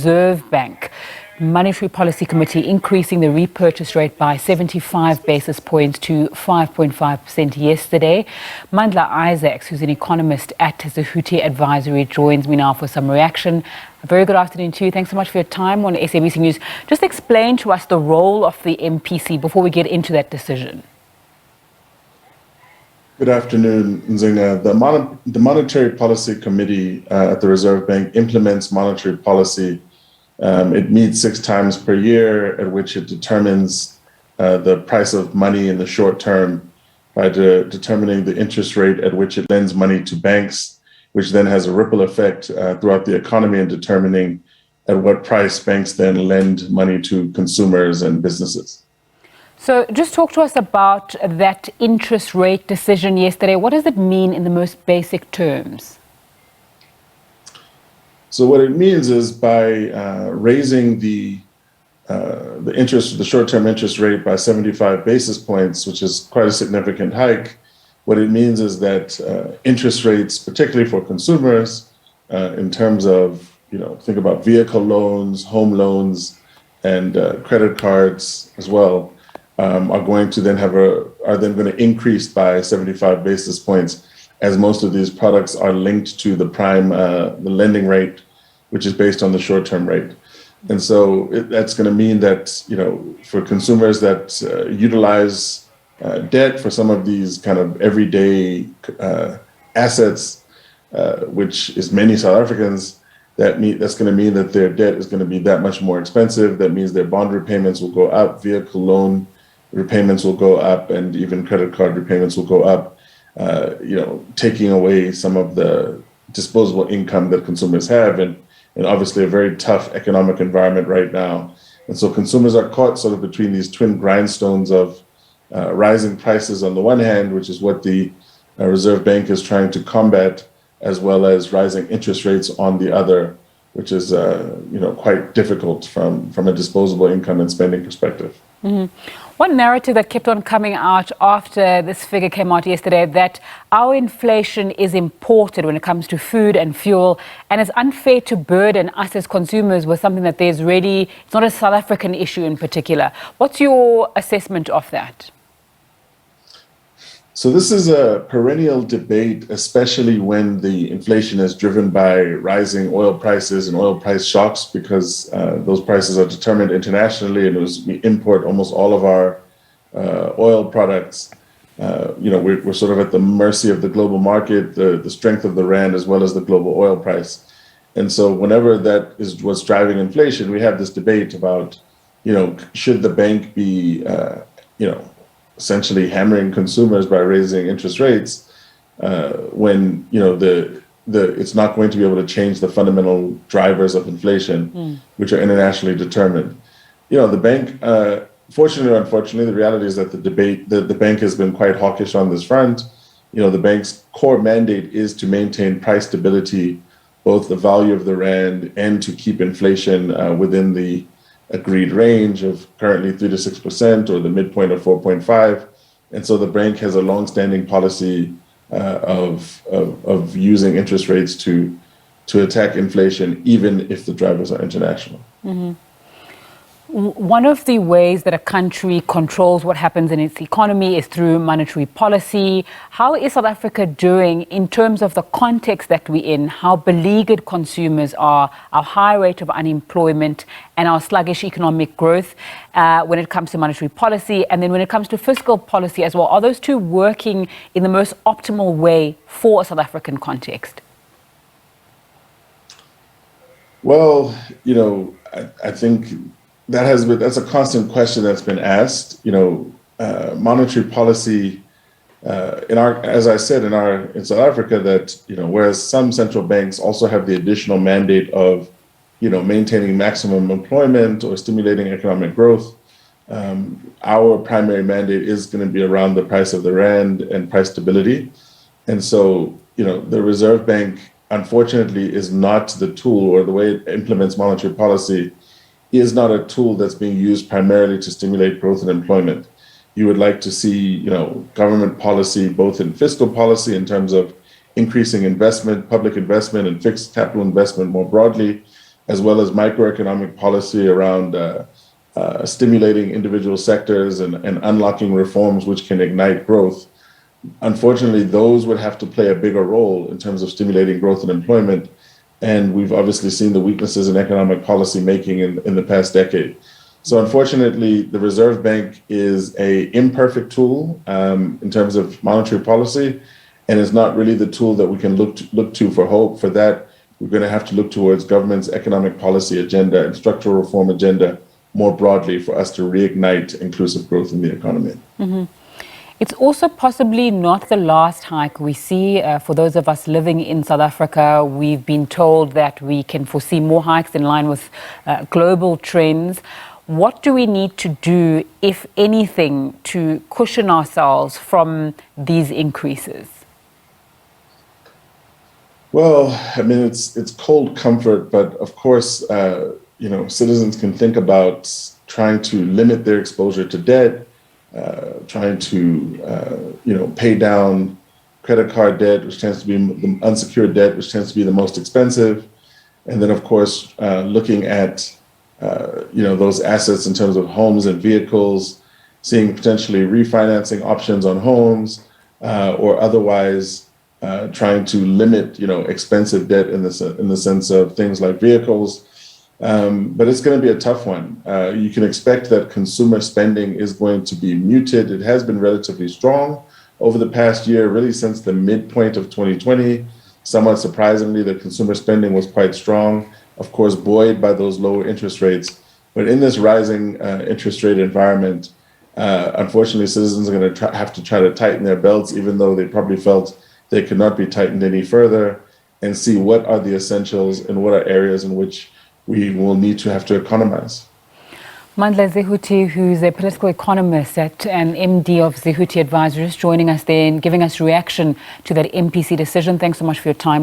Reserve Bank Monetary Policy Committee increasing the repurchase rate by 75 basis points to 5.5% yesterday. Mandla Isaacs, who's an economist at Zehuti Advisory, joins me now for some reaction. A very good afternoon to you. Thanks so much for your time on SABC News. Just explain to us the role of the MPC before we get into that decision. Good afternoon, Nzinga. The Monetary Policy Committee at the Reserve Bank implements monetary policy. It meets 6 times per year, at which it determines the price of money in the short term by determining the interest rate at which it lends money to banks, which then has a ripple effect throughout the economy in determining at what price banks then lend money to consumers and businesses. So just talk to us about that interest rate decision yesterday. What does it mean in the most basic terms? So what it means is by raising the short-term interest rate by 75 basis points, which is quite a significant hike, what it means is that interest rates, particularly for consumers, in terms of, think about vehicle loans, home loans, and credit cards as well, are going to increase by 75 basis points, as most of these products are linked to the prime, the lending rate, which is based on the short-term rate. And so that's going to mean that, for consumers that utilize debt for some of these kind of everyday assets, which is many South Africans, that's going to mean that their debt is going to be that much more expensive. That means their bond repayments will go up, vehicle loan repayments will go up, and even credit card repayments will go up, taking away some of the disposable income that consumers have, and obviously a very tough economic environment right now. And so consumers are caught sort of between these twin grindstones of rising prices on the one hand, which is what the Reserve Bank is trying to combat, as well as rising interest rates on the other, which is quite difficult from a disposable income and spending perspective. Mm-hmm. One narrative that kept on coming out after this figure came out yesterday, that our inflation is imported when it comes to food and fuel, and it's unfair to burden us as consumers with something that it's not a South African issue in particular. What's your assessment of that? So this is a perennial debate, especially when the inflation is driven by rising oil prices and oil price shocks, because those prices are determined internationally, and we import almost all of our oil products. We're sort of at the mercy of the global market, the strength of the rand, as well as the global oil price. And so whenever that is what's driving inflation, we have this debate about, should the bank be, essentially hammering consumers by raising interest rates when it's not going to be able to change the fundamental drivers of inflation, which are internationally determined. The bank, fortunately or unfortunately, the reality is that the bank has been quite hawkish on this front. The bank's core mandate is to maintain price stability, both the value of the rand and to keep inflation within the agreed range of currently 3 to 6%, or the midpoint of 4.5. And so the bank has a long-standing policy of using interest rates to attack inflation, even if the drivers are international. Mm-hmm. One of the ways that a country controls what happens in its economy is through monetary policy. How is South Africa doing in terms of the context that we're in, how beleaguered consumers are, our high rate of unemployment, and our sluggish economic growth when it comes to monetary policy, and then when it comes to fiscal policy as well? Are those two working in the most optimal way for a South African context? Well, I think that's a constant question that's been asked. Monetary policy as I said, in South Africa, that whereas some central banks also have the additional mandate of maintaining maximum employment or stimulating economic growth, our primary mandate is going to be around the price of the rand and price stability. And so the Reserve Bank, unfortunately, is not the tool, or the way it implements monetary policy is not a tool that's being used primarily to stimulate growth and employment. You would like to see, government policy, both in fiscal policy in terms of increasing investment, public investment, and fixed capital investment more broadly, as well as microeconomic policy around stimulating individual sectors and unlocking reforms which can ignite growth. Unfortunately, those would have to play a bigger role in terms of stimulating growth and employment. And we've obviously seen the weaknesses in economic policy making in the past decade. So unfortunately, the Reserve Bank is an imperfect tool in terms of monetary policy, and is not really the tool that we can look to for hope. For that, we're going to have to look towards government's economic policy agenda and structural reform agenda more broadly for us to reignite inclusive growth in the economy. Mm-hmm. It's also possibly not the last hike we see. For those of us living in South Africa, we've been told that we can foresee more hikes in line with global trends. What do we need to do, if anything, to cushion ourselves from these increases? Well, I mean, it's cold comfort, but of course, citizens can think about trying to limit their exposure to debt, trying to, pay down credit card debt, which tends to be the unsecured debt, which tends to be the most expensive. And then, of course, looking at, those assets in terms of homes and vehicles, seeing potentially refinancing options on homes, or otherwise trying to limit, expensive debt in the sense of things like vehicles. But it's going to be a tough one. You can expect that consumer spending is going to be muted. It has been relatively strong over the past year, really since the midpoint of 2020. Somewhat surprisingly, the consumer spending was quite strong, of course, buoyed by those lower interest rates. But in this rising interest rate environment, unfortunately, citizens are going to have to try to tighten their belts, even though they probably felt they could not be tightened any further, and see what are the essentials and what are areas in which we will need to have to economize. Mandla Zehuti, who's a political economist and MD of Zehuti Advisors, joining us there and giving us reaction to that MPC decision. Thanks so much for your time.